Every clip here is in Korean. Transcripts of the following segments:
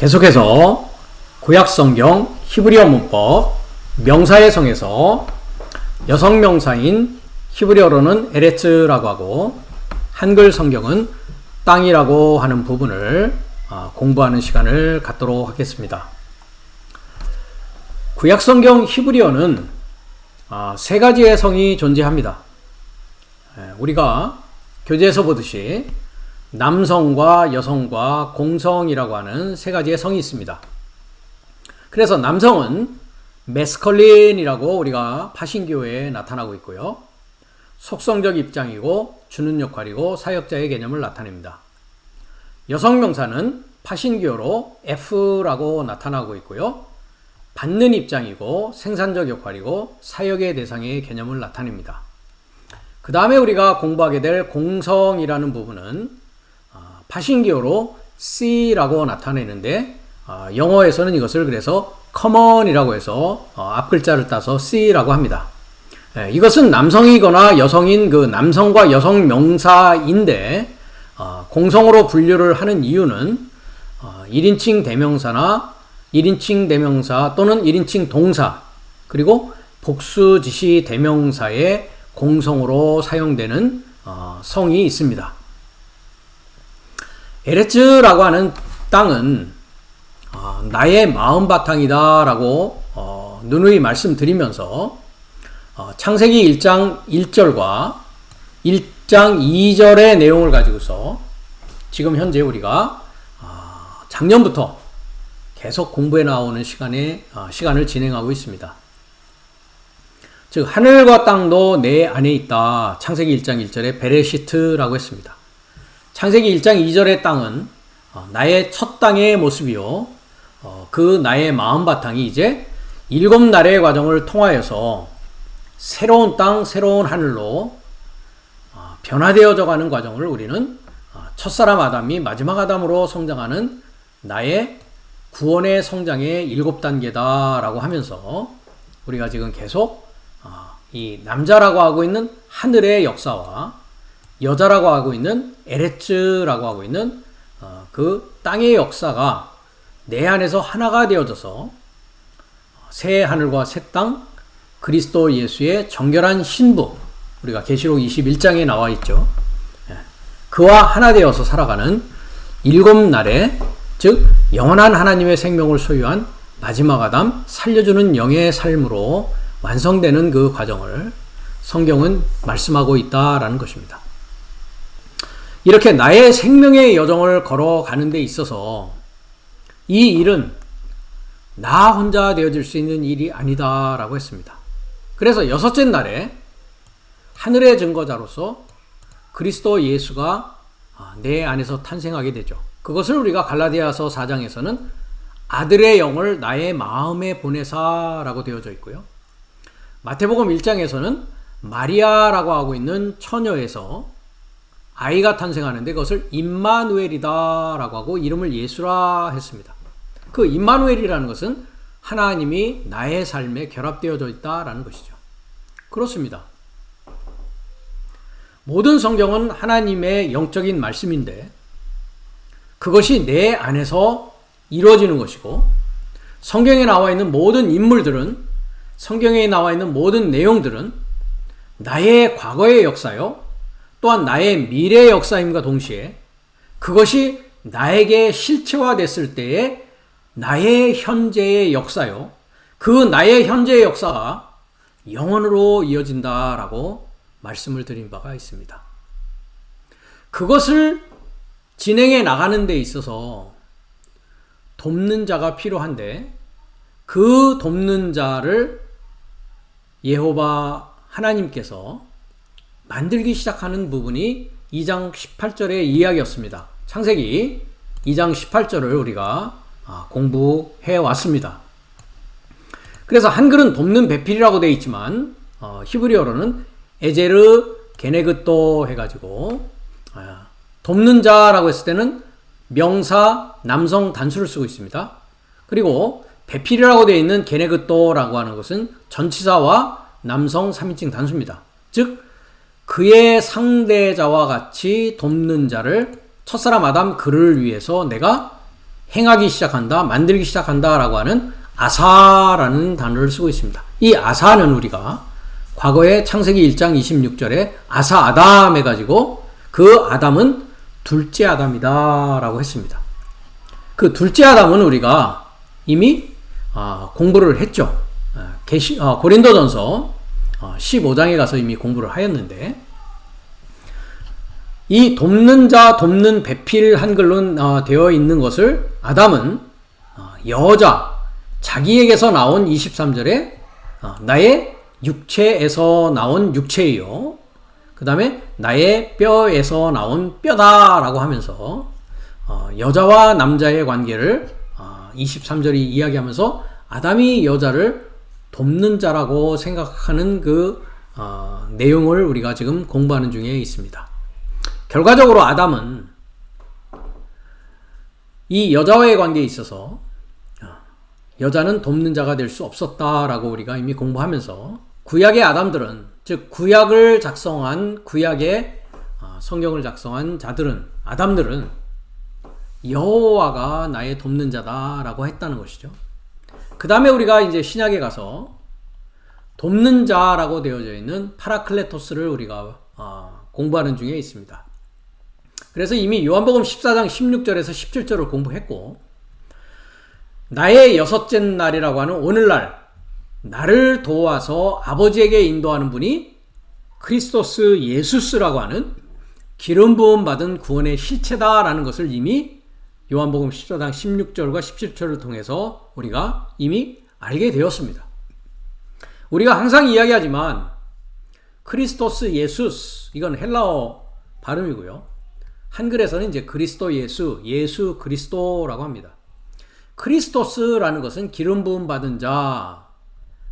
계속해서 구약성경 히브리어 문법 명사의 성에서 여성 명사인 히브리어로는 에레츠라고 하고 한글 성경은 땅이라고 하는 부분을 공부하는 시간을 갖도록 하겠습니다. 구약성경 히브리어는 세 가지의 성이 존재합니다. 우리가 교재에서 보듯이 남성과 여성과 공성이라고 하는 세 가지의 성이 있습니다. 그래서 남성은 메스컬린이라고 우리가 파신교에 나타나고 있고요. 속성적 입장이고 주는 역할이고 사역자의 개념을 나타냅니다. 여성 명사는 파신교로 F라고 나타나고 있고요. 받는 입장이고 생산적 역할이고 사역의 대상의 개념을 나타냅니다. 그 다음에 우리가 공부하게 될 공성이라는 부분은 파신교로 C라고 나타내는데 영어에서는 이것을 그래서 common이라고 해서 앞글자를 따서 C라고 합니다. 이것은 남성이거나 여성인 그 남성과 여성 명사인데 공성으로 분류를 하는 이유는 1인칭 대명사나 1인칭 대명사 또는 1인칭 동사 그리고 복수지시 대명사의 공성으로 사용되는 성이 있습니다. 에레츠라고 하는 땅은 나의 마음 바탕이다 라고 누누이 말씀드리면서 창세기 1장 1절과 1장 2절의 내용을 가지고서 지금 현재 우리가 작년부터 계속 공부해 나오는 시간을 진행하고 있습니다. 즉 하늘과 땅도 내 안에 있다. 창세기 1장 1절에 베레시트라고 했습니다. 창세기 1장 2절의 땅은 나의 첫 땅의 모습이요. 그 나의 마음 바탕이 이제 7날의 과정을 통하여서 새로운 땅, 새로운 하늘로 변화되어져 가는 과정을 우리는 첫사람 아담이 마지막 아담으로 성장하는 나의 구원의 성장의 7단계다 라고 하면서 우리가 지금 계속 이 남자라고 하고 있는 하늘의 역사와 여자라고 하고 있는 에레츠라고 하고 있는 그 땅의 역사가 내 안에서 하나가 되어져서 새 하늘과 새 땅, 그리스도 예수의 정결한 신부, 우리가 계시록 21장에 나와 있죠. 그와 하나 되어서 살아가는 7날의 즉 영원한 하나님의 생명을 소유한 마지막 아담, 살려주는 영의 삶으로 완성되는 그 과정을 성경은 말씀하고 있다라는 것입니다. 이렇게 나의 생명의 여정을 걸어가는 데 있어서 이 일은 나 혼자 되어질 수 있는 일이 아니다라고 했습니다. 그래서 6째 날에 하늘의 증거자로서 그리스도 예수가 내 안에서 탄생하게 되죠. 그것을 우리가 갈라디아서 4장에서는 아들의 영을 나의 마음에 보내사라고 되어져 있고요. 마태복음 1장에서는 마리아라고 하고 있는 처녀에서 아이가 탄생하는데 그것을 임마누엘이다 라고 하고 이름을 예수라 했습니다. 그 임마누엘이라는 것은 하나님이 나의 삶에 결합되어져 있다라는 것이죠. 그렇습니다. 모든 성경은 하나님의 영적인 말씀인데 그것이 내 안에서 이루어지는 것이고 성경에 나와 있는 모든 인물들은 성경에 나와 있는 모든 내용들은 나의 과거의 역사요 또한 나의 미래의 역사임과 동시에 그것이 나에게 실체화됐을 때의 나의 현재의 역사요. 그 나의 현재의 역사가 영원으로 이어진다라고 말씀을 드린 바가 있습니다. 그것을 진행해 나가는 데 있어서 돕는 자가 필요한데 그 돕는 자를 예호바 하나님께서 만들기 시작하는 부분이 2장 18절의 이야기였습니다. 창세기 2장 18절을 우리가 공부해 왔습니다. 그래서 한글은 돕는 배필이라고 되어 있지만 히브리어로는 에제르 게네그또 해가지고 돕는 자라고 했을 때는 명사 남성 단수를 쓰고 있습니다. 그리고 배필이라고 되어 있는 게네그또라고 하는 것은 전치사와 남성 3인칭 단수입니다. 즉 그의 상대자와 같이 돕는 자를 첫사람 아담 그를 위해서 내가 행하기 시작한다, 만들기 시작한다 라고 하는 아사라는 단어를 쓰고 있습니다. 이 아사는 우리가 과거에 창세기 1장 26절에 아사 아담 해가지고 그 아담은 둘째 아담이다 라고 했습니다. 그 둘째 아담은 우리가 이미 공부를 했죠. 고린도전서 15장에 가서 이미 공부를 하였는데, 이 돕는 자, 돕는 배필 한글로 되어 있는 것을 아담은 여자, 자기에게서 나온 23절에 나의 육체에서 나온 육체이요, 그 다음에 나의 뼈에서 나온 뼈다라고 하면서 여자와 남자의 관계를 23절이 이야기하면서 아담이 여자를 돕는 자라고 생각하는 그 내용을 우리가 지금 공부하는 중에 있습니다. 결과적으로 아담은 이 여자와의 관계에 있어서 여자는 돕는 자가 될 수 없었다라고 우리가 이미 공부하면서, 구약의 아담들은, 즉 구약을 작성한, 구약의 성경을 작성한 자들은, 아담들은 여호와가 나의 돕는 자다라고 했다는 것이죠. 그 다음에 우리가 이제 신약에 가서 돕는 자라고 되어져 있는 파라클레토스를 우리가 공부하는 중에 있습니다. 그래서 이미 요한복음 14장 16절에서 17절을 공부했고, 나의 여섯째 날이라고 하는 오늘날 나를 도와서 아버지에게 인도하는 분이 크리스토스 예수스라고 하는 기름 부음 받은 구원의 실체다라는 것을 이미 요한복음 14장 16절과 17절을 통해서 우리가 이미 알게 되었습니다. 우리가 항상 이야기하지만 크리스토스 예수스, 이건 헬라어 발음이고요. 한글에서는 이제 그리스도 예수, 예수 그리스도라고 합니다. 크리스토스라는 것은 기름 부음 받은 자,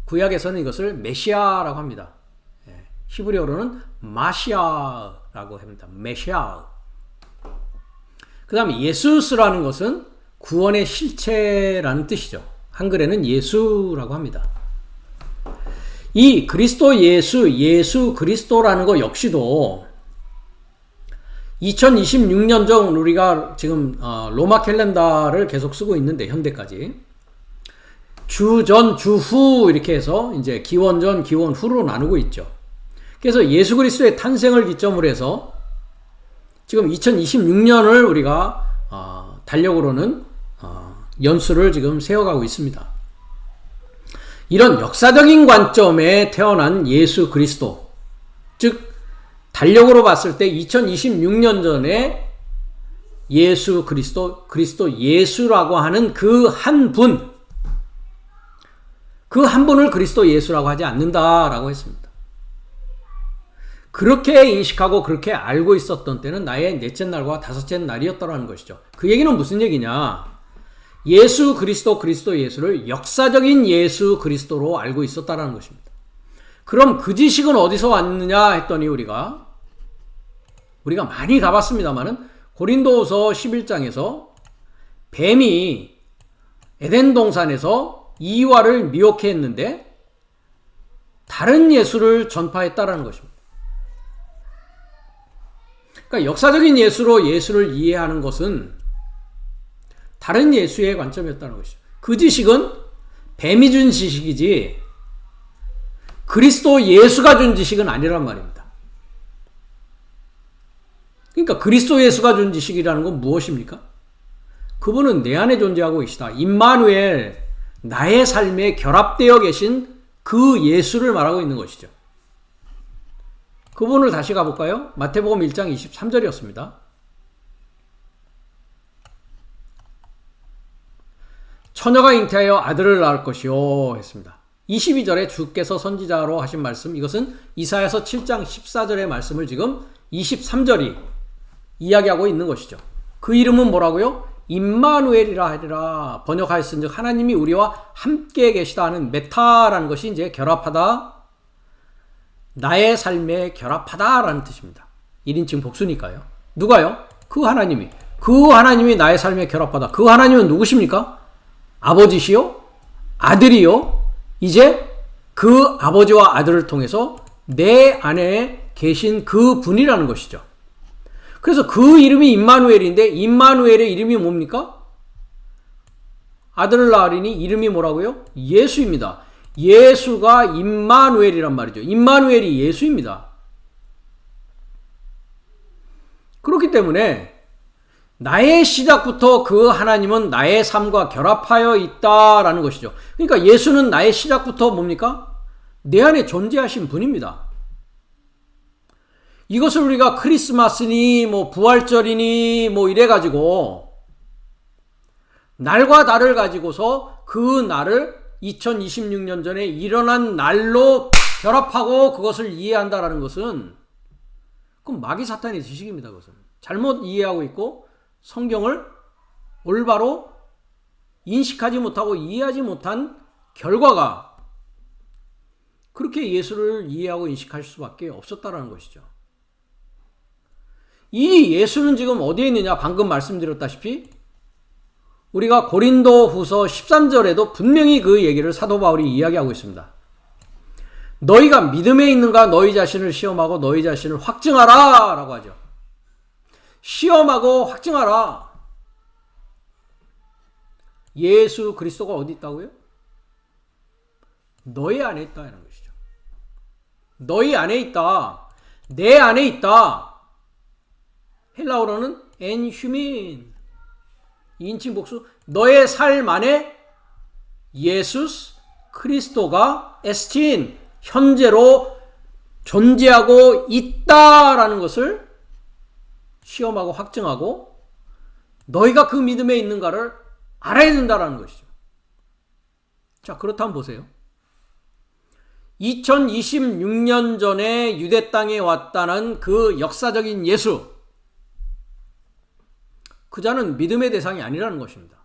구약에서는 이것을 메시아라고 합니다. 히브리어로는 마시아라고 합니다. 메시아. 그 다음에 예수스라는 것은 구원의 실체라는 뜻이죠. 한글에는 예수라고 합니다. 이 그리스도 예수, 예수 그리스도라는 것 역시도 2026년 전 우리가 지금 로마 캘린더를 계속 쓰고 있는데, 현대까지 주전, 주후 이렇게 해서 이제 기원 전, 기원 후로 나누고 있죠. 그래서 예수 그리스도의 탄생을 기점으로 해서 지금 2026년을 우리가 달력으로는 연수를 지금 세워가고 있습니다. 이런 역사적인 관점에 태어난 예수 그리스도, 즉 달력으로 봤을 때 2026년 전에 예수 그리스도, 그리스도 예수라고 하는 그 한 분, 그 한 분을 그리스도 예수라고 하지 않는다라고 했습니다. 그렇게 인식하고 그렇게 알고 있었던 때는 나의 넷째 날과 다섯째 날이었다라는 것이죠. 그 얘기는 무슨 얘기냐? 예수 그리스도, 그리스도 예수를 역사적인 예수 그리스도로 알고 있었다라는 것입니다. 그럼 그 지식은 어디서 왔느냐 했더니 우리가 많이 가봤습니다만은 고린도후서 11장에서 뱀이 에덴 동산에서 이와를 미혹해 했는데 다른 예수를 전파했다라는 것입니다. 그러니까 역사적인 예수로 예수를 이해하는 것은 다른 예수의 관점이었다는 것이죠. 그 지식은 뱀이 준 지식이지 그리스도 예수가 준 지식은 아니란 말입니다. 그러니까 그리스도 예수가 준 지식이라는 건 무엇입니까? 그분은 내 안에 존재하고 계시다. 임마누엘, 나의 삶에 결합되어 계신 그 예수를 말하고 있는 것이죠. 그분을 다시 가볼까요? 마태복음 1장 23절이었습니다. 처녀가 잉태하여 아들을 낳을 것이요 했습니다. 22절에 주께서 선지자로 하신 말씀, 이것은 이사야서 7장 14절의 말씀을 지금 23절이 이야기하고 있는 것이죠. 그 이름은 뭐라고요? 임마누엘이라 하리라. 번역하였은즉 하나님이 우리와 함께 계시다 하는 메타라는 것이 이제 결합하다, 나의 삶에 결합하다라는 뜻입니다. 1인칭 복수니까요. 누가요? 그 하나님이 나의 삶에 결합하다. 그 하나님은 누구십니까? 아버지시요? 아들이요? 이제 그 아버지와 아들을 통해서 내 안에 계신 그 분이라는 것이죠. 그래서 그 이름이 임마누엘인데, 임마누엘의 이름이 뭡니까? 아들을 낳으리니 이름이 뭐라고요? 예수입니다. 예수가 임마누엘이란 말이죠. 임마누엘이 예수입니다. 그렇기 때문에 나의 시작부터 그 하나님은 나의 삶과 결합하여 있다라는 것이죠. 그러니까 예수는 나의 시작부터 뭡니까? 내 안에 존재하신 분입니다. 이것을 우리가 크리스마스니 부활절이니 이래가지고 날과 달을 가지고서 그 날을 2026년 전에 일어난 날로 결합하고 그것을 이해한다라는 것은 그건 마귀 사탄의 지식입니다. 그것은 잘못 이해하고 있고 성경을 올바로 인식하지 못하고 이해하지 못한 결과가 그렇게 예수를 이해하고 인식할 수밖에 없었다라는 것이죠. 이 예수는 지금 어디에 있느냐? 방금 말씀드렸다시피 우리가 고린도 후서 13절에도 분명히 그 얘기를 사도 바울이 이야기하고 있습니다. 너희가 믿음에 있는가 너희 자신을 시험하고 너희 자신을 확증하라 라고 하죠. 시험하고 확증하라. 예수 그리스도가 어디 있다고요? 너희 안에 있다는 것이죠. 너희 안에 있다. 내 안에 있다. 헬라어로는 엔휴민, 2인칭 복수, 너의 삶 안에 예수스 그리스도가 에스틴, 현재로 존재하고 있다라는 것을 시험하고 확증하고 너희가 그 믿음에 있는가를 알아야 된다라는 것이죠. 자, 그렇다면 보세요. 2026년 전에 유대 땅에 왔다는 그 역사적인 예수, 그 자는 믿음의 대상이 아니라는 것입니다.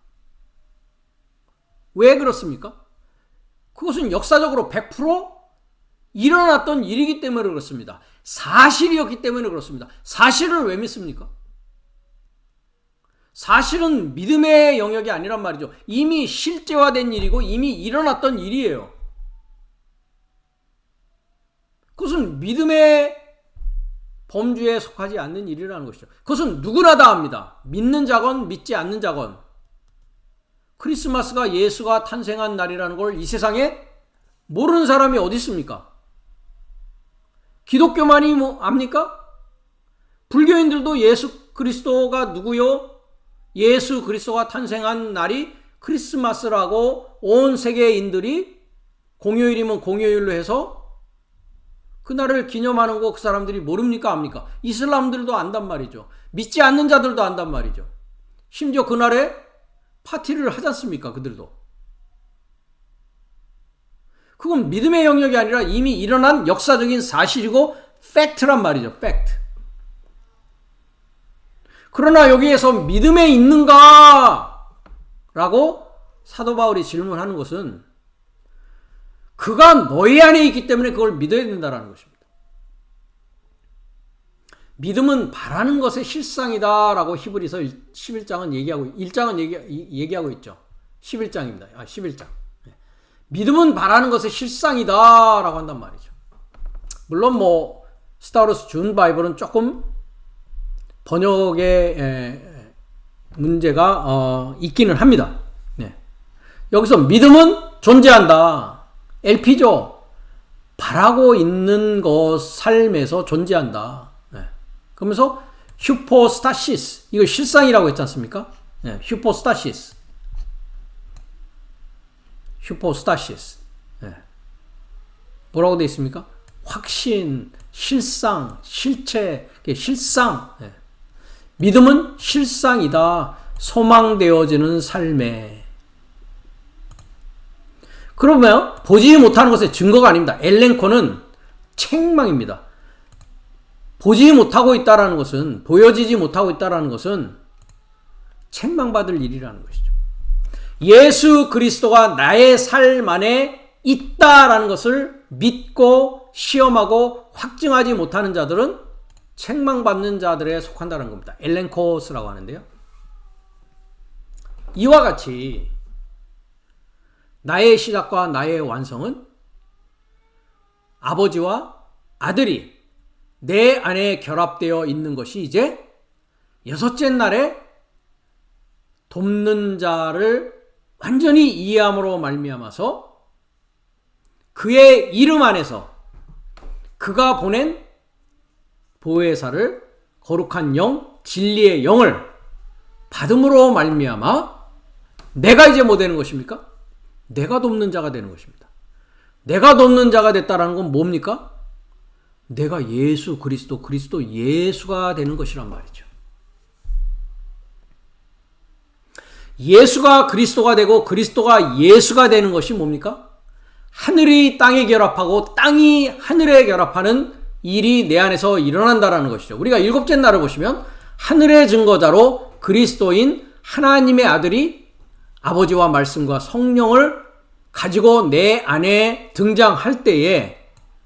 왜 그렇습니까? 그것은 역사적으로 100% 일어났던 일이기 때문에 그렇습니다. 사실이었기 때문에 그렇습니다. 사실을 왜 믿습니까? 사실은 믿음의 영역이 아니란 말이죠. 이미 실제화된 일이고 이미 일어났던 일이에요. 그것은 믿음의 범주에 속하지 않는 일이라는 것이죠. 그것은 누구나 다 합니다. 믿는 자건 믿지 않는 자건. 크리스마스가 예수가 탄생한 날이라는 걸 이 세상에 모르는 사람이 어디 있습니까? 기독교만이 압니까? 불교인들도 예수 그리스도가 누구요? 예수 그리스도가 탄생한 날이 크리스마스라고 온 세계인들이 공휴일이면 공휴일로 해서 그날을 기념하는 거 그 사람들이 모릅니까? 압니까? 이슬람들도 안단 말이죠. 믿지 않는 자들도 안단 말이죠. 심지어 그날에 파티를 하지 않습니까? 그들도. 그건 믿음의 영역이 아니라 이미 일어난 역사적인 사실이고 팩트란 말이죠. 팩트. 그러나 여기에서 믿음에 있는가? 라고 사도 바울이 질문하는 것은 그가 너희 안에 있기 때문에 그걸 믿어야 된다는 것입니다. 믿음은 바라는 것의 실상이다라고 히브리서 11장은 얘기하고 1장은 얘기하고 있죠. 11장입니다. 11장. 믿음은 바라는 것의 실상이다라고 한단 말이죠. 물론 스타워스 준 바이블은 조금 번역의 문제가 있기는 합니다. 여기서 믿음은 존재한다. LP죠. 바라고 있는 것 삶에서 존재한다. 그러면서 휴포스타시스, 이거 실상이라고 했지 않습니까? 휴포스타시스. 휴포스타시스. 뭐라고 되어 있습니까? 확신, 실상, 실체, 실상. 믿음은 실상이다. 소망되어지는 삶에. 그러면 보지 못하는 것의 증거가 아닙니다. 엘렌코는 책망입니다. 보지 못하고 있다는 것은, 보여지지 못하고 있다는 것은 책망받을 일이라는 것이죠. 예수 그리스도가 나의 삶 안에 있다라는 것을 믿고 시험하고 확증하지 못하는 자들은 책망받는 자들에 속한다는 겁니다. 엘렌코스라고 하는데요. 이와 같이 나의 시작과 나의 완성은 아버지와 아들이 내 안에 결합되어 있는 것이 이제 여섯째 날에 돕는 자를 완전히 이해함으로 말미암아서 그의 이름 안에서 그가 보낸 보혜사를 거룩한 영, 진리의 영을 받음으로 말미암아 내가 이제 뭐 되는 것입니까? 내가 돕는 자가 되는 것입니다. 내가 돕는 자가 됐다는 건 뭡니까? 내가 예수 그리스도 예수가 되는 것이란 말이죠. 예수가 그리스도가 되고 그리스도가 예수가 되는 것이 뭡니까? 하늘이 땅에 결합하고 땅이 하늘에 결합하는 일이 내 안에서 일어난다라는 것이죠. 우리가 일곱째 날을 보시면 하늘의 증거자로 그리스도인 하나님의 아들이 아버지와 말씀과 성령을 가지고 내 안에 등장할 때에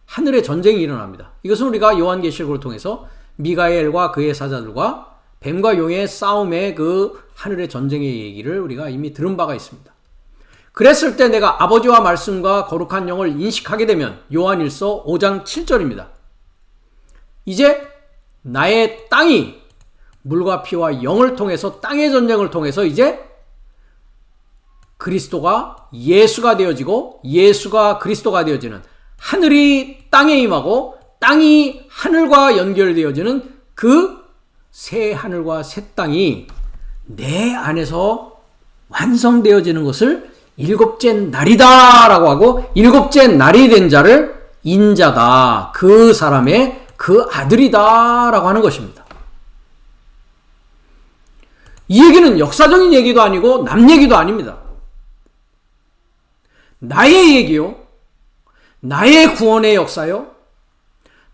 하늘의 전쟁이 일어납니다. 이것은 우리가 요한계시록을 통해서 미가엘과 그의 사자들과 뱀과 용의 싸움의 그 하늘의 전쟁의 얘기를 우리가 이미 들은 바가 있습니다. 그랬을 때 내가 아버지와 말씀과 거룩한 영을 인식하게 되면 요한일서 5장 7절입니다. 이제 나의 땅이 물과 피와 영을 통해서 땅의 전쟁을 통해서 이제 그리스도가 예수가 되어지고 예수가 그리스도가 되어지는 하늘이 땅에 임하고 땅이 하늘과 연결되어지는 그 새 하늘과 새 땅이 내 안에서 완성되어지는 것을 일곱째 날이다 라고 하고 일곱째 날이 된 자를 인자다. 그 사람의 그 아들이다 라고 하는 것입니다. 이 얘기는 역사적인 얘기도 아니고 남 얘기도 아닙니다. 나의 얘기요. 나의 구원의 역사요.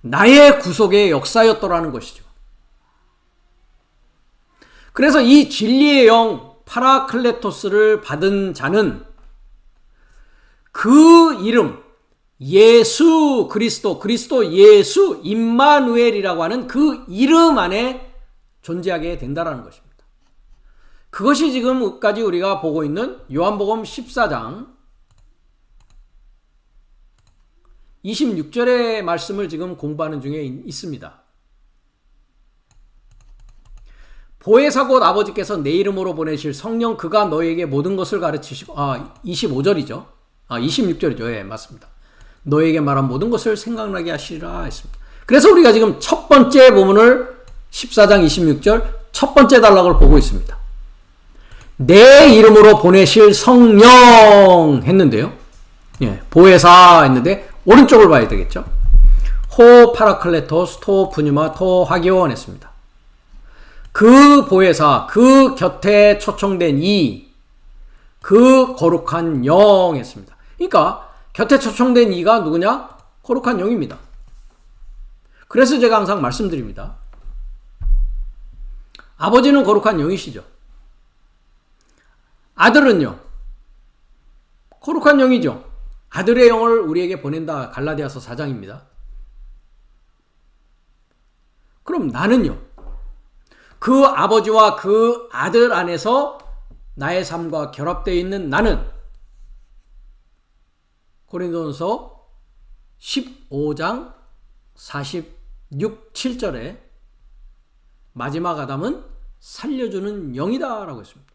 나의 구속의 역사였더라는 것이죠. 그래서 이 진리의 영 파라클레토스를 받은 자는 그 이름 예수 그리스도 예수 임마누엘이라고 하는 그 이름 안에 존재하게 된다는 것입니다. 그것이 지금까지 우리가 보고 있는 요한복음 14장 26절의 말씀을 지금 공부하는 중에 있습니다. 보혜사 곧 아버지께서 내 이름으로 보내실 성령 그가 너에게 모든 것을 가르치시고 25절이죠. 26절이죠. 예, 맞습니다. 너에게 말한 모든 것을 생각나게 하시리라 했습니다. 그래서 우리가 지금 첫 번째 부분을 14장 26절 첫 번째 단락을 보고 있습니다. 내 이름으로 보내실 성령 했는데요. 예, 보혜사 했는데 오른쪽을 봐야 되겠죠. 호 파라클레토스 토 푸뉴마 토 하기온 했습니다. 그 보혜사, 그 곁에 초청된 그 거룩한 영 했습니다. 그러니까 곁에 초청된 이가 누구냐? 거룩한 영입니다. 그래서 제가 항상 말씀드립니다. 아버지는 거룩한 영이시죠. 아들은요. 거룩한 영이죠. 아들의 영을 우리에게 보낸다. 갈라디아서 4장입니다. 그럼 나는요. 그 아버지와 그 아들 안에서 나의 삶과 결합되어 있는 나는 고린도전서 15장 46, 7절에 마지막 아담은 살려주는 영이다 라고 했습니다.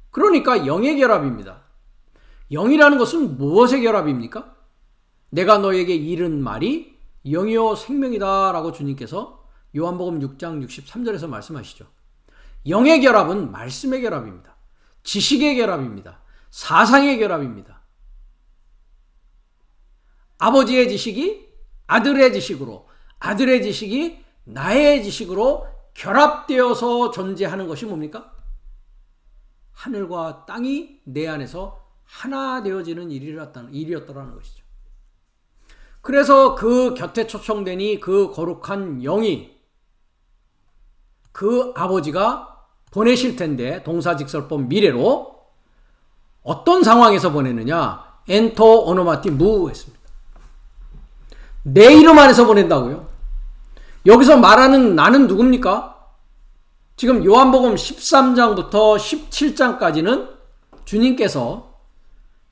그러니까 영의 결합입니다. 영이라는 것은 무엇의 결합입니까? 내가 너에게 이른 말이 영이요 생명이다 라고 주님께서 요한복음 6장 63절에서 말씀하시죠. 영의 결합은 말씀의 결합입니다. 지식의 결합입니다. 사상의 결합입니다. 아버지의 지식이 아들의 지식으로, 아들의 지식이 나의 지식으로 결합되어서 존재하는 것이 뭡니까? 하늘과 땅이 내 안에서 하나 되어지는 일이었더라는 것이죠. 그래서 그 곁에 초청되니 그 거룩한 영이 그 아버지가 보내실 텐데 동사직설법 미래로 어떤 상황에서 보내느냐? 엔토 오노마티 무 했습니다. 내 이름 안에서 보낸다고요. 여기서 말하는 나는 누굽니까? 지금 요한복음 13장부터 17장까지는 주님께서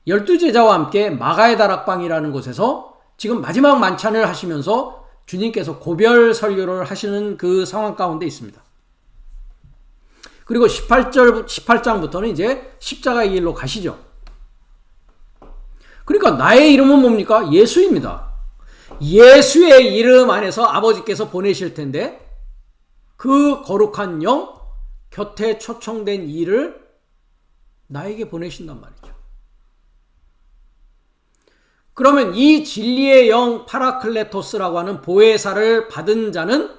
12제자와 함께 마가의 다락방이라는 곳에서 지금 마지막 만찬을 하시면서 주님께서 고별 설교를 하시는 그 상황 가운데 있습니다. 그리고 18장부터는 이제 십자가의 길로 가시죠. 그러니까 나의 이름은 뭡니까? 예수입니다. 예수의 이름 안에서 아버지께서 보내실 텐데 그 거룩한 영, 곁에 초청된 이를 나에게 보내신단 말이죠. 그러면 이 진리의 영 파라클레토스라고 하는 보혜사를 받은 자는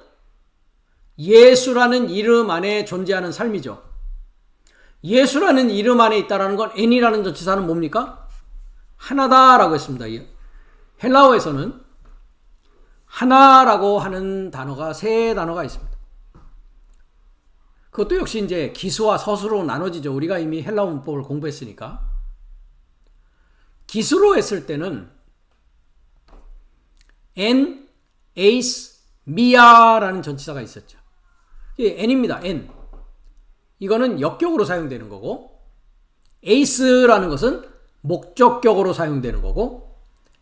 예수라는 이름 안에 존재하는 삶이죠. 예수라는 이름 안에 있다는 건 N이라는 전치사는 뭡니까? 하나다라고 했습니다. 헬라어에서는 하나라고 하는 단어가 세 단어가 있습니다. 그것도 역시 이제 기수와 서수로 나눠지죠. 우리가 이미 헬라어 문법을 공부했으니까. 기수로 했을 때는 N, 에이스, 미아라는 전치사가 있었죠. 이게 N입니다. N. 이거는 역격으로 사용되는 거고 에이스라는 것은 목적격으로 사용되는 거고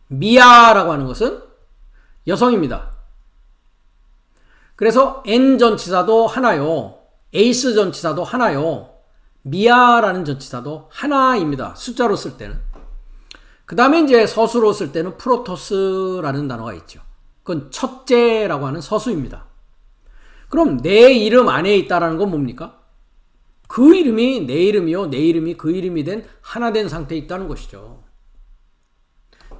미아라고 하는 것은 여성입니다. 그래서 N 전치사도 하나요. 에이스 전치사도 하나요. 미아라는 전치사도 하나입니다. 숫자로 쓸 때는. 그 다음에 이제 서수로 쓸 때는 프로토스라는 단어가 있죠. 그건 첫째라고 하는 서수입니다. 그럼 내 이름 안에 있다라는 건 뭡니까? 그 이름이 내 이름이요. 내 이름이 그 이름이 된 하나 된 상태에 있다는 것이죠.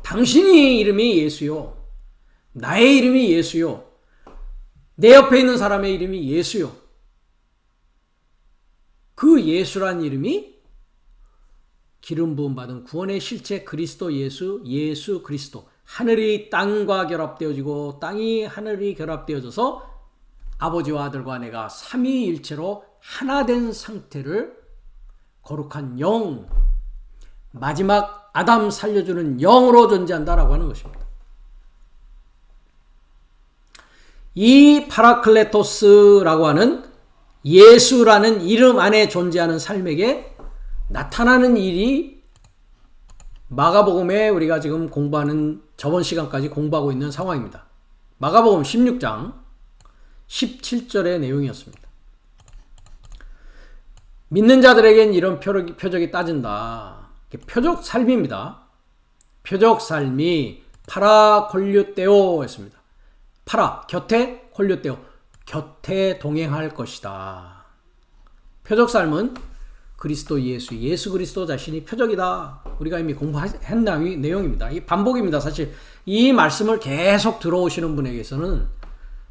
당신이 이름이 예수요. 나의 이름이 예수요. 내 옆에 있는 사람의 이름이 예수요. 그 예수란 이름이 기름 부음 받은 구원의 실체 그리스도 예수, 예수 그리스도. 하늘이 땅과 결합되어지고 땅이 하늘이 결합되어져서 아버지와 아들과 내가 삼위일체로 하나 된 상태를 거룩한 영, 마지막 아담 살려주는 영으로 존재한다라고 하는 것입니다. 이 파라클레토스라고 하는 예수라는 이름 안에 존재하는 삶에게 나타나는 일이 마가복음에 우리가 지금 공부하는 저번 시간까지 공부하고 있는 상황입니다. 마가복음 16장 17절의 내용이었습니다. 믿는 자들에겐 이런 표적이 따진다. 표적 삶입니다. 표적 삶이 파라콜류테오 했습니다. 파라, 곁에, 콜류테오, 곁에 동행할 것이다. 표적 삶은 그리스도 예수, 예수 그리스도 자신이 표적이다. 우리가 이미 공부한 내용입니다. 이 반복입니다. 사실 이 말씀을 계속 들어오시는 분에게서는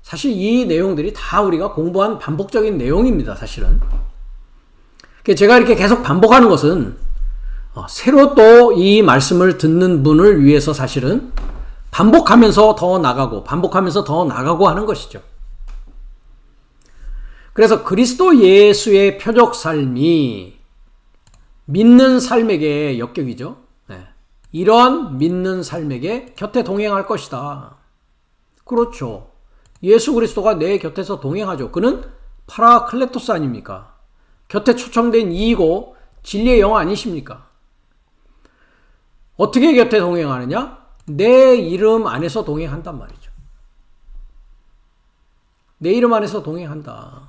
사실 이 내용들이 다 우리가 공부한 반복적인 내용입니다. 사실은. 제가 이렇게 계속 반복하는 것은 새로 또 이 말씀을 듣는 분을 위해서 사실은 반복하면서 더 나가고 반복하면서 더 나가고 하는 것이죠. 그래서 그리스도 예수의 표적 삶이 믿는 삶에게 역격이죠. 이런 믿는 삶에게 곁에 동행할 것이다. 그렇죠. 예수 그리스도가 내 곁에서 동행하죠. 그는 파라클레토스 아닙니까? 곁에 초청된 이이고 진리의 영 아니십니까? 어떻게 곁에 동행하느냐? 내 이름 안에서 동행한단 말이죠. 내 이름 안에서 동행한다.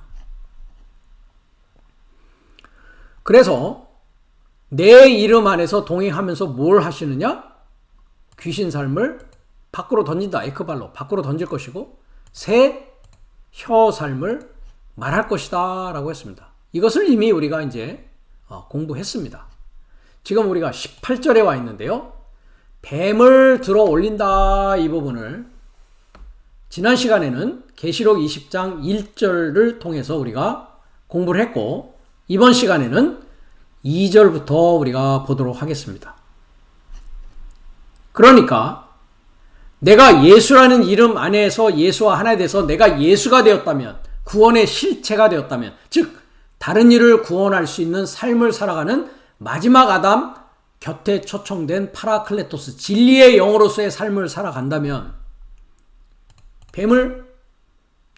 그래서 내 이름 안에서 동행하면서 뭘 하시느냐? 귀신 삶을 밖으로 던진다. 에크발로 밖으로 던질 것이고 새 혀 삶을 말할 것이다 라고 했습니다. 이것을 이미 우리가 이제 공부했습니다. 지금 우리가 18절에 와 있는데요. 뱀을 들어 올린다 이 부분을 지난 시간에는 계시록 20장 1절을 통해서 우리가 공부를 했고 이번 시간에는 2절부터 우리가 보도록 하겠습니다. 그러니까 내가 예수라는 이름 안에서 예수와 하나 돼서 내가 예수가 되었다면 구원의 실체가 되었다면 즉 다른 이를 구원할 수 있는 삶을 살아가는 마지막 아담 곁에 초청된 파라클레토스 진리의 영으로서의 삶을 살아간다면 뱀을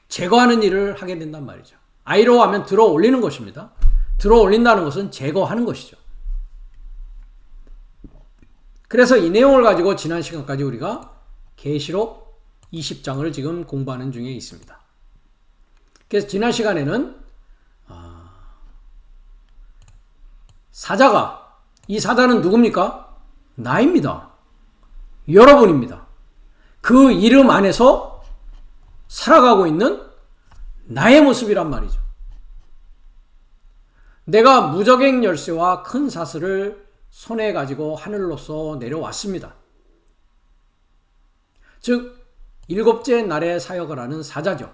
제거하는 일을 하게 된단 말이죠. 아이로 하면 들어 올리는 것입니다. 들어 올린다는 것은 제거하는 것이죠. 그래서 이 내용을 가지고 지난 시간까지 우리가 계시록 20장을 지금 공부하는 중에 있습니다. 그래서 지난 시간에는 사자가, 이 사자는 누굽니까? 나입니다. 여러분입니다. 그 이름 안에서 살아가고 있는 나의 모습이란 말이죠. 내가 무적행 열쇠와 큰 사슬을 손에 가지고 하늘로서 내려왔습니다. 즉 일곱째 날의 사역을 하는 사자죠.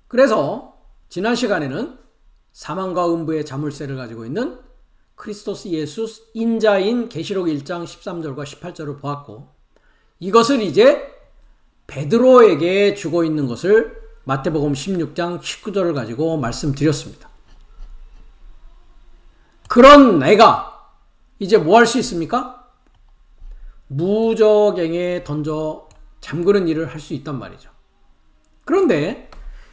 그래서 지난 시간에는 사망과 음부의 자물쇠를 가지고 있는 크리스토스 예수 인자인 계시록 1장 13절과 18절을 보았고, 이것을 이제 베드로에게 주고 있는 것을 마태복음 16장 19절을 가지고 말씀드렸습니다. 그런 내가 이제 뭐 할 수 있습니까? 무적행에 던져 잠그는 일을 할 수 있단 말이죠. 그런데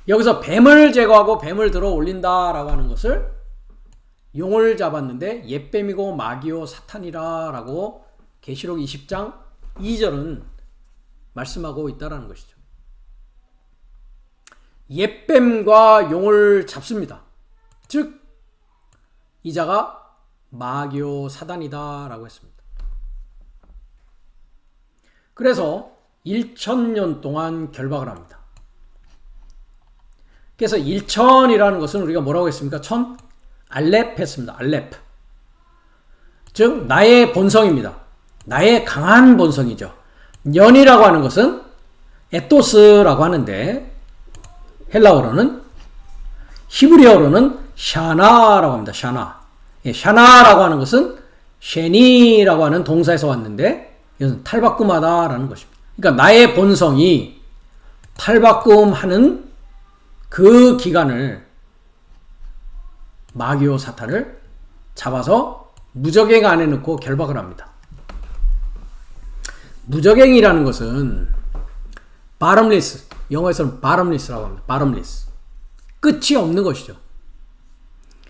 여기서 뱀을 제거하고 뱀을 들어 올린다라고 하는 것을 용을 잡았는데 옛뱀이고 마귀요 사탄이라 라고 계시록 20장 2절은 말씀하고 있다는 것이죠. 옛뱀과 용을 잡습니다. 즉 이자가 마귀요 사단이다 라고 했습니다. 그래서 1000년 동안 결박을 합니다. 그래서 1000이라는 것은 우리가 뭐라고 했습니까? 천? 알렙 했습니다. 알렙. 즉 나의 본성입니다. 나의 강한 본성이죠. 년이라고 하는 것은 에토스라고 하는데 헬라어로는, 히브리어로는 샤나라고 합니다. 샤나. 샤나라고 하는 것은 쉐니라고 하는 동사에서 왔는데 이것은 탈바꿈하다라는 것입니다. 그러니까 나의 본성이 탈바꿈하는 그 기간을 마귀요 사탄을 잡아서 무적행 안에 넣고 결박을 합니다. 무적행이라는 것은 bottomless, 영어에서는 bottomless라고 합니다. bottomless. 끝이 없는 것이죠.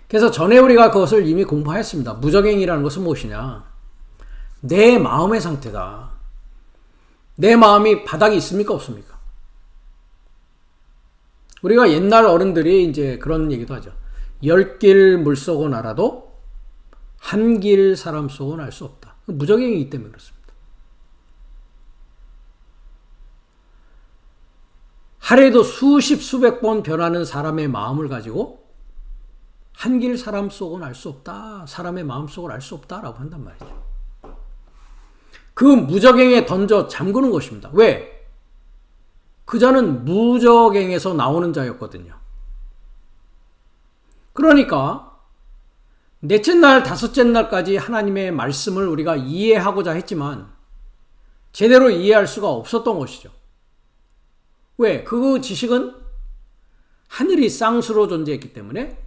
그래서 전에 우리가 그것을 이미 공부하였습니다. 무적행이라는 것은 무엇이냐? 내 마음의 상태다. 내 마음이 바닥이 있습니까? 없습니까? 우리가 옛날 어른들이 이제 그런 얘기도 하죠. 10길 물속은 알아도 한 길 사람 속은 알 수 없다. 무적행이기 때문에 그렇습니다. 하루에도 수십 수백 번 변하는 사람의 마음을 가지고 한 길 사람 속은 알 수 없다. 사람의 마음 속을 알 수 없다라고 한단 말이죠. 그 무적행에 던져 잠그는 것입니다. 왜? 그 자는 무적행에서 나오는 자였거든요. 그러니까 넷째 날, 다섯째 날까지 하나님의 말씀을 우리가 이해하고자 했지만 제대로 이해할 수가 없었던 것이죠. 왜? 그 지식은 하늘이 쌍수로 존재했기 때문에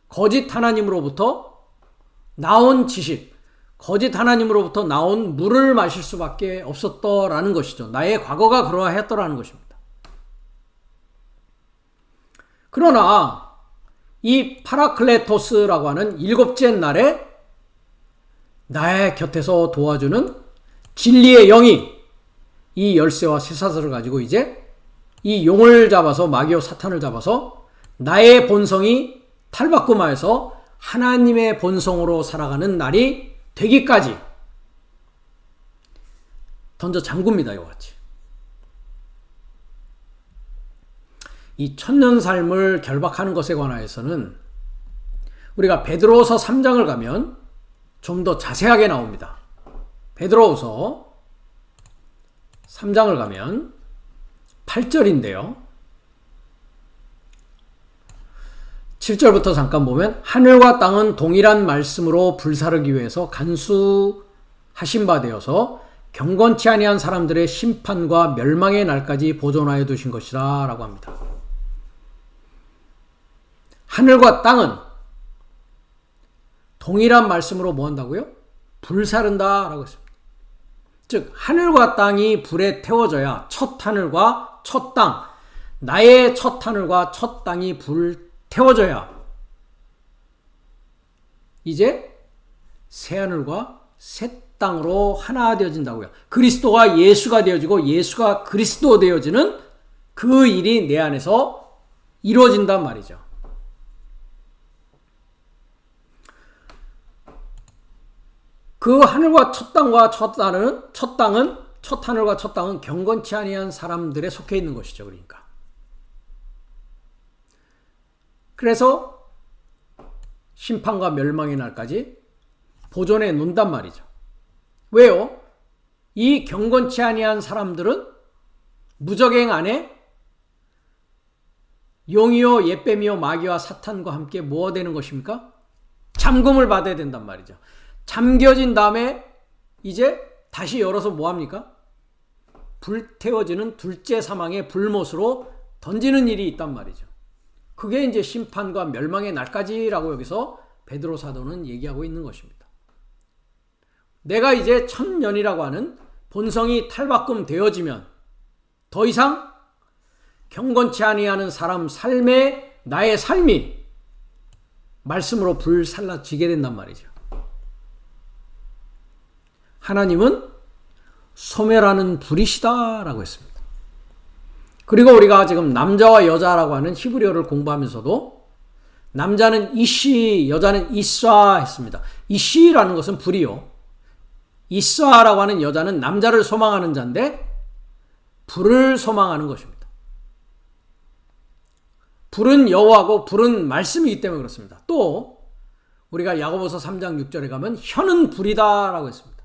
거짓 하나님으로부터 나온 지식, 거짓 하나님으로부터 나온 물을 마실 수밖에 없었더라는 것이죠. 나의 과거가 그러하였더라는 것입니다. 그러나 이 파라클레토스라고 하는 일곱째 날에 나의 곁에서 도와주는 진리의 영이 이 열쇠와 쇠사슬을 가지고 이제 이 용을 잡아서, 마귀와 사탄을 잡아서 나의 본성이 탈바꿈하여서 하나님의 본성으로 살아가는 날이 되기까지 던져 잠굽니다. 이와 같이. 이 천년 삶을 결박하는 것에 관하여서는 우리가 베드로후서 3장을 가면 좀 더 자세하게 나옵니다. 베드로후서 3장을 가면 8절인데요. 7절부터 잠깐 보면 하늘과 땅은 동일한 말씀으로 불사르기 위해서 간수하신 바 되어서 경건치 아니한 사람들의 심판과 멸망의 날까지 보존하여 두신 것이다 라고 합니다. 하늘과 땅은 동일한 말씀으로 뭐 한다고요? 불사른다 라고 했습니다. 즉 하늘과 땅이 불에 태워져야 첫 하늘과 첫 땅, 나의 첫 하늘과 첫 땅이 불 태워져야 이제 새 하늘과 새 땅으로 하나 되어진다고요. 그리스도가 예수가 되어지고 예수가 그리스도 되어지는 그 일이 내 안에서 이루어진단 말이죠. 그 하늘과 첫 땅과 첫 하늘과 첫 땅은 경건치 아니한 사람들에 속해 있는 것이죠. 그러니까. 그래서 심판과 멸망의 날까지 보존해 놓는단 말이죠. 왜요? 이 경건치 아니한 사람들은 무적행 안에 용이요 옛뱀이요 마귀와 사탄과 함께 뭐가 되는 것입니까? 잠금을 받아야 된단 말이죠. 잠겨진 다음에 이제 다시 열어서 뭐합니까? 불태워지는 둘째 사망의 불못으로 던지는 일이 있단 말이죠. 그게 이제 심판과 멸망의 날까지라고 여기서 베드로 사도는 얘기하고 있는 것입니다. 내가 이제 천년이라고 하는 본성이 탈바꿈 되어지면 더 이상 경건치 아니하는 사람 삶에 나의 삶이 말씀으로 불살라지게 된단 말이죠. 하나님은 소멸하는 불이시다라고 했습니다. 그리고 우리가 지금 남자와 여자라고 하는 히브리어를 공부하면서도 남자는 이시, 여자는 이쏴 했습니다. 이시라는 것은 불이요. 이쏴라고 하는 여자는 남자를 소망하는 자인데 불을 소망하는 것입니다. 불은 여호와고 불은 말씀이기 때문에 그렇습니다. 또 우리가 야고보서 3장 6절에 가면 혀는 불이다라고 했습니다.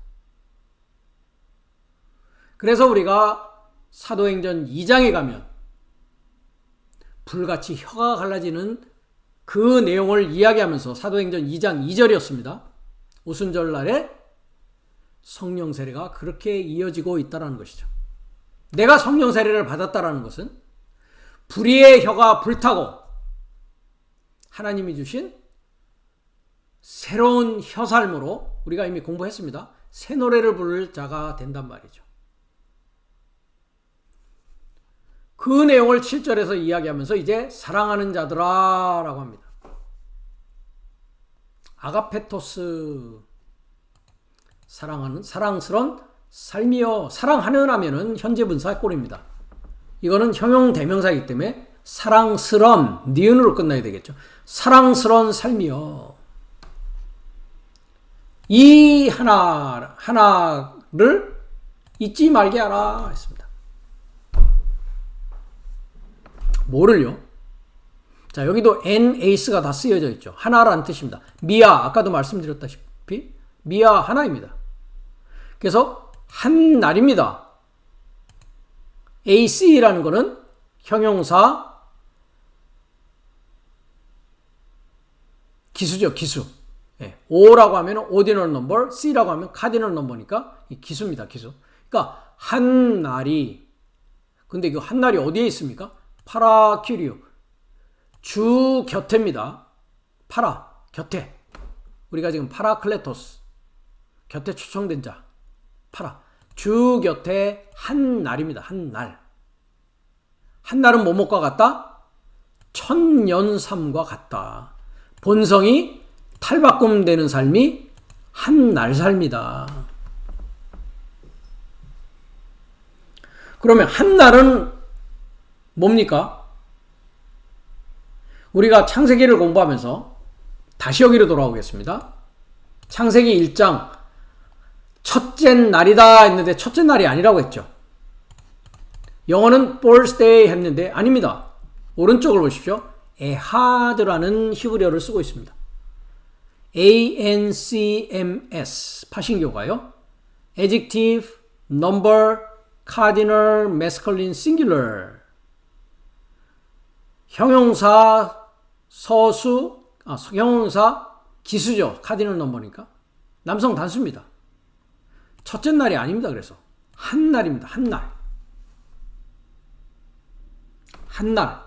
그래서 우리가 사도행전 2장에 가면 불같이 혀가 갈라지는 그 내용을 이야기하면서 사도행전 2장 2절이었습니다. 오순절 날에 성령 세례가 그렇게 이어지고 있다는 것이죠. 내가 성령 세례를 받았다는 것은 불의의 혀가 불타고 하나님이 주신 새로운 혀삶으로 우리가 이미 공부했습니다. 새 노래를 부를 자가 된단 말이죠. 그 내용을 7절에서 이야기하면서 이제 사랑하는 자들아 라고 합니다. 아가페토스 사랑스러운 삶이요. 사랑하는 하면은 현재 분사 꼴입니다. 이거는 형용 대명사이기 때문에 사랑스런 니은으로 끝나야 되겠죠. 사랑스러운 삶이요. 이 하나를 잊지 말게 하라 했습니다. 뭐를요? 자, 여기도 NAS가 다 쓰여져 있죠. 하나라는 뜻입니다. 미아, 아까도 말씀드렸다시피 미아 하나입니다. 그래서 한 날입니다. AC라는 거는 형용사 기수죠, 기수. O라고 하면 ordinal number, C라고 하면 cardinal number니까 기수입니다, 기수. 그러니까 한 날이, 근데 그 한 날이 어디에 있습니까? 파라큐리오, 주 곁에입니다. 파라, 곁에. 우리가 지금 파라클레토스, 곁에 초청된 자, 파라. 주 곁에 한 날입니다. 한 날. 한 날은 뭐뭐과 같다? 천년삼과 같다. 본성이 탈바꿈되는 삶이 한 날 삶이다. 그러면 한 날은 뭡니까? 우리가 창세기를 공부하면서 다시 여기로 돌아오겠습니다. 창세기 1장 첫째 날이다 했는데 첫째 날이 아니라고 했죠. 영어는 first day 했는데 아닙니다. 오른쪽을 보십시오. 에하드라는 히브리어를 쓰고 있습니다. ANCMS 파신교가요. Adjective, Number, Cardinal, Masculine, Singular. 형용사 서수, 형용사 기수죠. Cardinal Number니까. 남성 단수입니다. 첫째 날이 아닙니다. 그래서 한 날입니다. 한 날. 한 날.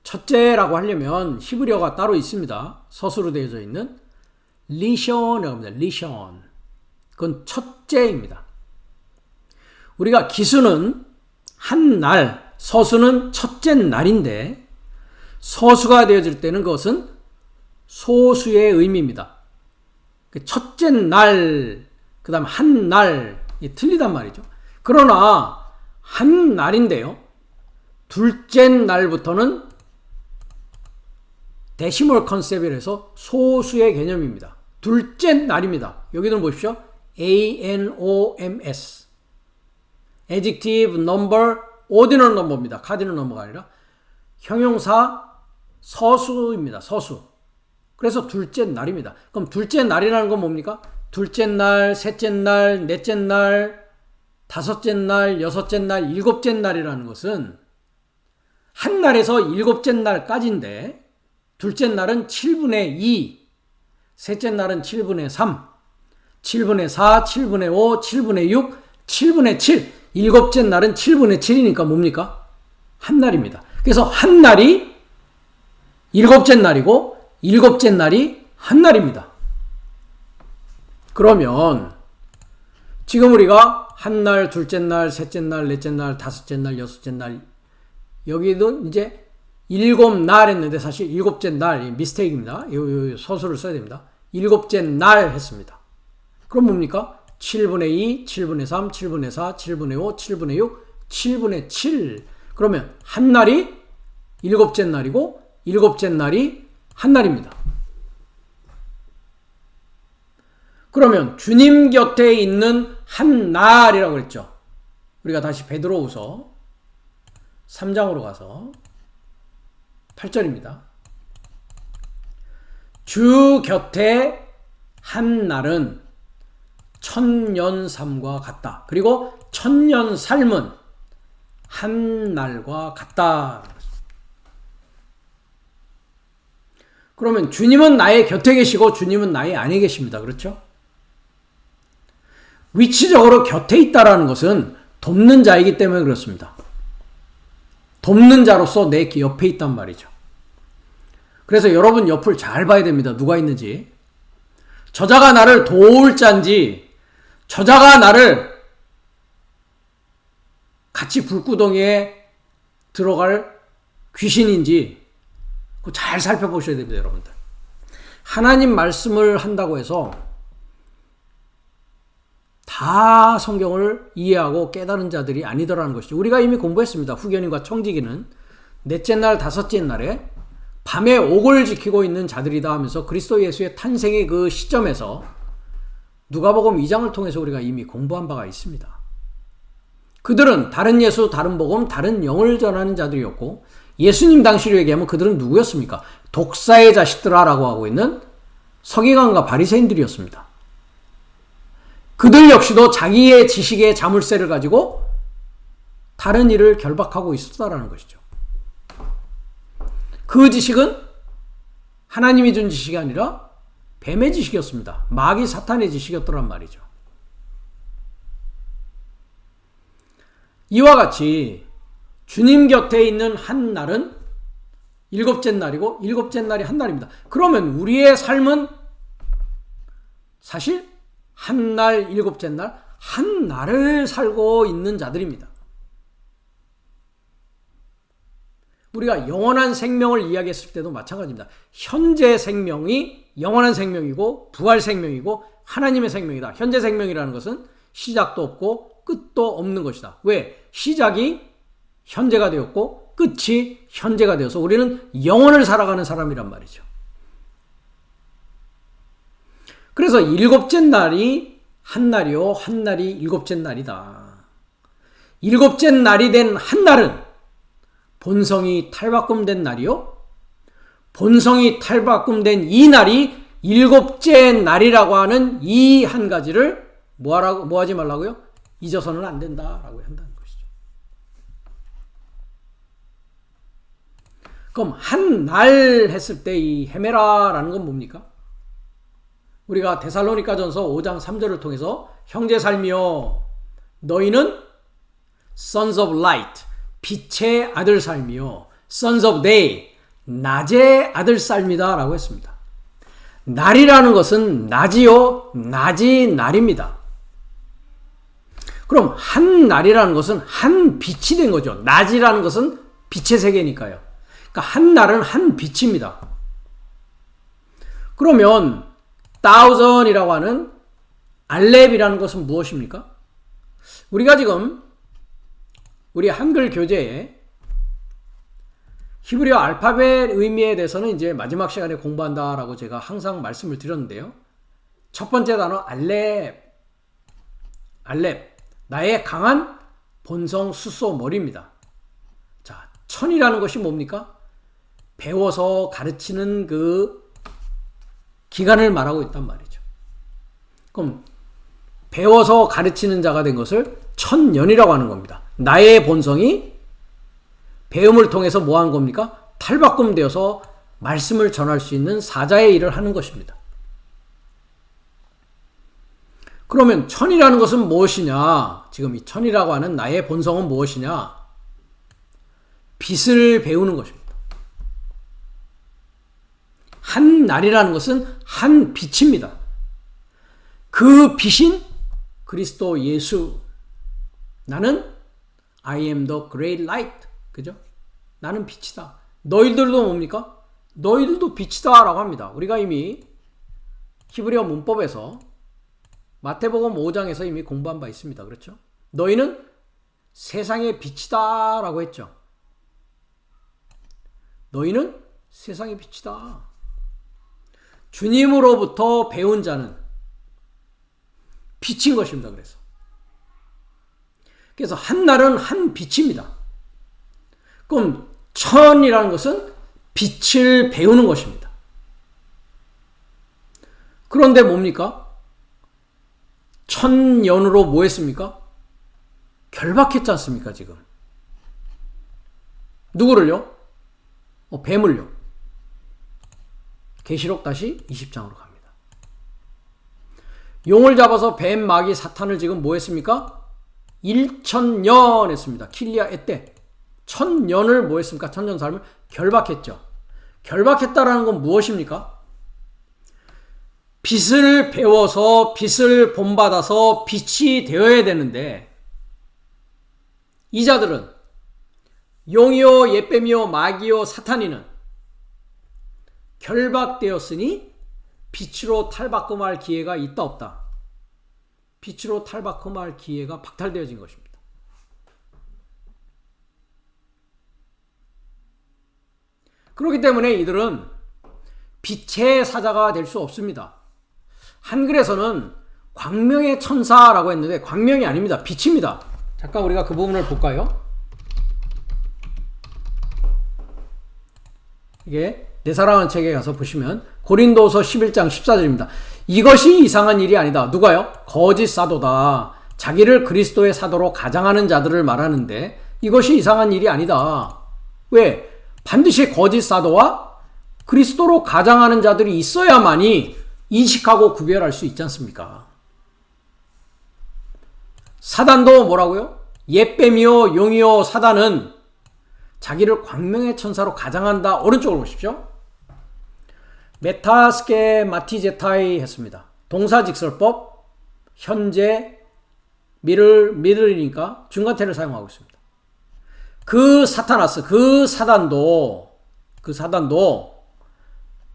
첫째라고 하려면 히브리어가 따로 있습니다. 서수로 되어져 있는 리션이라고 합니다. 리션. 그건 첫째입니다. 우리가 기수는 한 날, 서수는 첫째 날인데 서수가 되어질 때는 그것은 소수의 의미입니다. 첫째 날, 그 다음 한 날, 틀리단 말이죠. 그러나 한 날인데요. 둘째 날부터는 데시멀 컨셉이라서 소수의 개념입니다. 둘째 날입니다. 여기는 보십시오. ANOMS. adjective, number, ordinal number입니다. cardinal number가 아니라 형용사 서수입니다. 서수. 그래서 둘째 날입니다. 그럼 둘째 날이라는 건 뭡니까? 둘째 날, 셋째 날, 넷째 날, 다섯째 날, 여섯째 날, 일곱째 날이라는 것은 한 날에서 일곱째 날까지인데 둘째 날은 7분의 2, 셋째 날은 7분의 3, 7분의 4, 7분의 5, 7분의 6, 7분의 7, 일곱째 날은 7분의 7이니까 뭡니까? 한 날입니다. 그래서 한 날이 일곱째 날이고 일곱째 날이 한 날입니다. 그러면 지금 우리가 한 날, 둘째 날, 셋째 날, 넷째 날, 다섯째 날, 여섯째 날 여기도 이제 일곱 날 했는데 사실 일곱째 날 미스테이크입니다. 이 서술을 써야 됩니다. 일곱째 날 했습니다. 그럼 뭡니까? 7분의 2, 7분의 3, 7분의 4, 7분의 5, 7분의 6, 7분의 7. 그러면 한 날이 일곱째 날이고 일곱째 날이 한 날입니다. 그러면 주님 곁에 있는 한 날이라고 그랬죠. 우리가 다시 베드로후서 3장으로 가서 8절입니다. 주 곁에 한 날은 천년 삶과 같다. 그리고 천년 삶은 한 날과 같다. 그러면 주님은 나의 곁에 계시고 주님은 나의 안에 계십니다. 그렇죠? 위치적으로 곁에 있다라는 것은 돕는 자이기 때문에 그렇습니다. 돕는 자로서 내 옆에 있단 말이죠. 그래서 여러분 옆을 잘 봐야 됩니다. 누가 있는지. 저자가 나를 도울 자인지 저자가 나를 같이 불구덩이에 들어갈 귀신인지 잘 살펴보셔야 됩니다. 여러분들. 하나님 말씀을 한다고 해서 다 성경을 이해하고 깨달은 자들이 아니더라는 것이죠. 우리가 이미 공부했습니다. 후견인과 청지기는 넷째 날, 다섯째 날에 밤에 옥을 지키고 있는 자들이다 하면서 그리스도 예수의 탄생의 그 시점에서 누가복음 2장을 통해서 우리가 이미 공부한 바가 있습니다. 그들은 다른 예수, 다른 복음, 다른 영을 전하는 자들이었고 예수님 당시로 얘기하면 그들은 누구였습니까? 독사의 자식들아라고 하고 있는 서기관과 바리새인들이었습니다. 그들 역시도 자기의 지식의 자물쇠를 가지고 다른 일을 결박하고 있었다라는 것이죠. 그 지식은 하나님이 준 지식이 아니라 뱀의 지식이었습니다. 마귀 사탄의 지식이었더란 말이죠. 이와 같이 주님 곁에 있는 한 날은 일곱째 날이고 일곱째 날이 한 날입니다. 그러면 우리의 삶은 사실 한 날, 일곱째 날, 한 날을 살고 있는 자들입니다. 우리가 영원한 생명을 이야기했을 때도 마찬가지입니다. 현재 생명이 영원한 생명이고 부활 생명이고 하나님의 생명이다. 현재 생명이라는 것은 시작도 없고 끝도 없는 것이다. 왜? 시작이 현재가 되었고 끝이 현재가 되어서 우리는 영원을 살아가는 사람이란 말이죠. 그래서 일곱째 날이 한 날이요, 한 날이 일곱째 날이다. 일곱째 날이 된 한 날은 본성이 탈바꿈된 날이요, 본성이 탈바꿈된 이 날이 일곱째 날이라고 하는 이 한 가지를 뭐 하지 말라고요? 잊어서는 안 된다라고 한다는 것이죠. 그럼 한 날 했을 때 이 헤메라라는 건 뭡니까? 우리가 데살로니가전서 5장 3절을 통해서 형제 삶이여 너희는 sons of light 빛의 아들 삶이요 sons of day 낮의 아들 삶이다 라고 했습니다. 날이라는 것은 낮이요 낮이 날입니다. 그럼 한 날이라는 것은 한 빛이 된 거죠. 낮이라는 것은 빛의 세계니까요. 그러니까 한 날은 한 빛입니다. 그러면 thousand이라고 하는 알렙이라는 것은 무엇입니까? 우리가 지금 우리 한글 교재에 히브리어 알파벳 의미에 대해서는 이제 마지막 시간에 공부한다라고 제가 항상 말씀을 드렸는데요. 첫 번째 단어 알렙. 알렙. 나의 강한 본성 수소 머리입니다. 자, 천이라는 것이 뭡니까? 배워서 가르치는 그 기간을 말하고 있단 말이죠. 그럼 배워서 가르치는 자가 된 것을 천년이라고 하는 겁니다. 나의 본성이 배움을 통해서 뭐 하는 겁니까? 탈바꿈되어서 말씀을 전할 수 있는 사자의 일을 하는 것입니다. 그러면 천이라는 것은 무엇이냐? 지금 이 천이라고 하는 나의 본성은 무엇이냐? 빛을 배우는 것입니다. 한 날이라는 것은 한 빛입니다. 그 빛인 그리스도 예수. 나는 I am the great light. 그죠? 나는 빛이다. 너희들도 뭡니까? 너희들도 빛이다 라고 합니다. 우리가 이미 히브리어 문법에서 마태복음 5장에서 이미 공부한 바 있습니다. 그렇죠? 너희는 세상의 빛이다 라고 했죠. 너희는 세상의 빛이다. 주님으로부터 배운 자는 빛인 것입니다. 그래서 한 날은 한 빛입니다. 그럼 천이라는 것은 빛을 배우는 것입니다. 그런데 뭡니까? 천년으로 뭐 했습니까? 결박했지 않습니까, 지금? 누구를요? 뱀을요. 계시록 다시 20장으로 갑니다. 용을 잡아서 뱀, 마귀, 사탄을 지금 뭐 했습니까? 1000년 했습니다. 킬리아 에떼. 1000년을 뭐 했습니까? 1000년 삶을 결박했죠. 결박했다라는 건 무엇입니까? 빛을 배워서 빛을 본받아서 빛이 되어야 되는데 이 자들은 용이요 옅뱀이요 마귀요 사탄이는 결박되었으니 빛으로 탈바꿈할 기회가 있다 없다. 빛으로 탈바꿈할 기회가 박탈되어진 것입니다. 그렇기 때문에 이들은 빛의 사자가 될 수 없습니다. 한글에서는 광명의 천사라고 했는데 광명이 아닙니다. 빛입니다. 잠깐 우리가 그 부분을 볼까요? 이게 내 사랑하는 책에 가서 보시면 고린도서 11장 14절입니다. 이것이 이상한 일이 아니다. 누가요? 거짓 사도다. 자기를 그리스도의 사도로 가장하는 자들을 말하는데 이것이 이상한 일이 아니다. 왜? 반드시 거짓 사도와 그리스도로 가장하는 자들이 있어야만이 인식하고 구별할 수 있지 않습니까? 사단도 뭐라고요? 옅뱀이요 용이요 사단은 자기를 광명의 천사로 가장한다. 오른쪽으로 보십시오. 메타스케 마티제타이 했습니다. 동사직설법 현재 미르니까 중간태를 사용하고 있습니다. 그 사타나스 그 사단도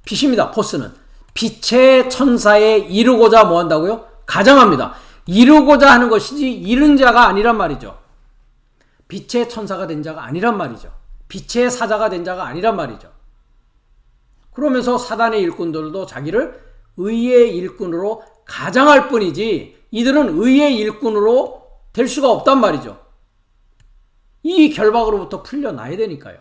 빛입니다. 포스는 빛의 천사에 이르고자 뭐 한다고요? 가장합니다. 이루고자 하는 것이지 이른 자가 아니란 말이죠. 빛의 천사가 된 자가 아니란 말이죠. 빛의 사자가 된 자가 아니란 말이죠. 그러면서 사단의 일꾼들도 자기를 의의 일꾼으로 가장할 뿐이지 이들은 의의 일꾼으로 될 수가 없단 말이죠. 이 결박으로부터 풀려나야 되니까요.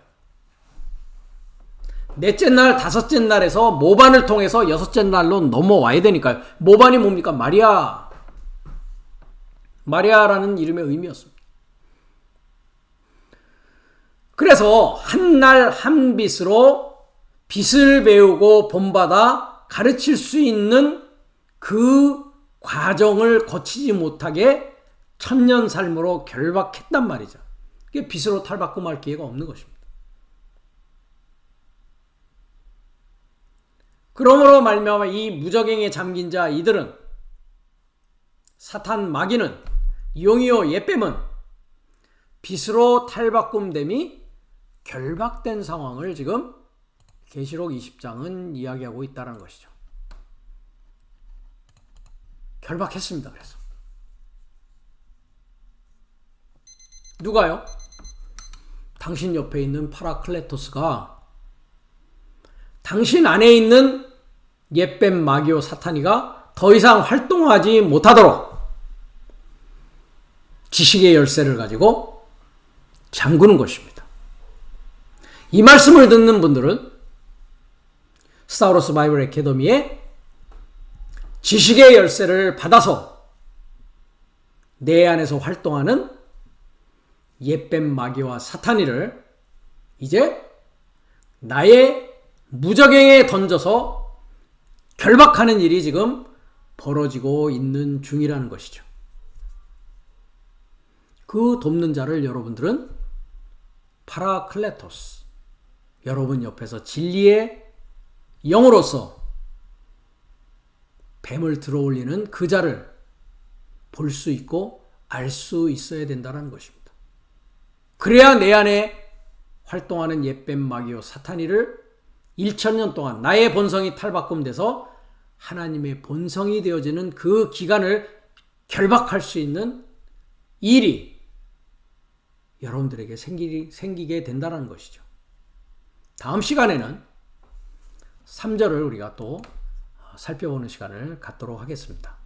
넷째 날, 다섯째 날에서 모반을 통해서 여섯째 날로 넘어와야 되니까요. 모반이 뭡니까? 마리아. 마리아라는 이름의 의미였습니다. 그래서 한 날 한 빛으로 빛을 배우고 본받아 가르칠 수 있는 그 과정을 거치지 못하게 천년 삶으로 결박했단 말이죠. 그게 빛으로 탈바꿈할 기회가 없는 것입니다. 그러므로 말미암아 이 무적행에 잠긴 자 이들은 사탄 마귀는 용이요 옅뱀은 빛으로 탈바꿈됨이 결박된 상황을 지금 계시록 20장은 이야기하고 있다는 것이죠. 결박했습니다. 그래서 누가요? 당신 옆에 있는 파라클레토스가 당신 안에 있는 옅뱀 마귀오 사탄이가 더 이상 활동하지 못하도록 지식의 열쇠를 가지고 잠그는 것입니다. 이 말씀을 듣는 분들은 스타워로스 바이블 애카데미의 지식의 열쇠를 받아서 내 안에서 활동하는 옛뱀 마귀와 사탄이를 이제 나의 무적행에 던져서 결박하는 일이 지금 벌어지고 있는 중이라는 것이죠. 그 돕는 자를 여러분들은 파라클레토스, 여러분 옆에서 진리의 영으로서 뱀을 들어올리는 그 자를 볼 수 있고 알 수 있어야 된다는 것입니다. 그래야 내 안에 활동하는 옛뱀 마귀요 사탄이를 1000년 동안 나의 본성이 탈바꿈돼서 하나님의 본성이 되어지는 그 기간을 결박할 수 있는 일이 여러분들에게 생기게 된다는 것이죠. 다음 시간에는 3절을 우리가 또 살펴보는 시간을 갖도록 하겠습니다.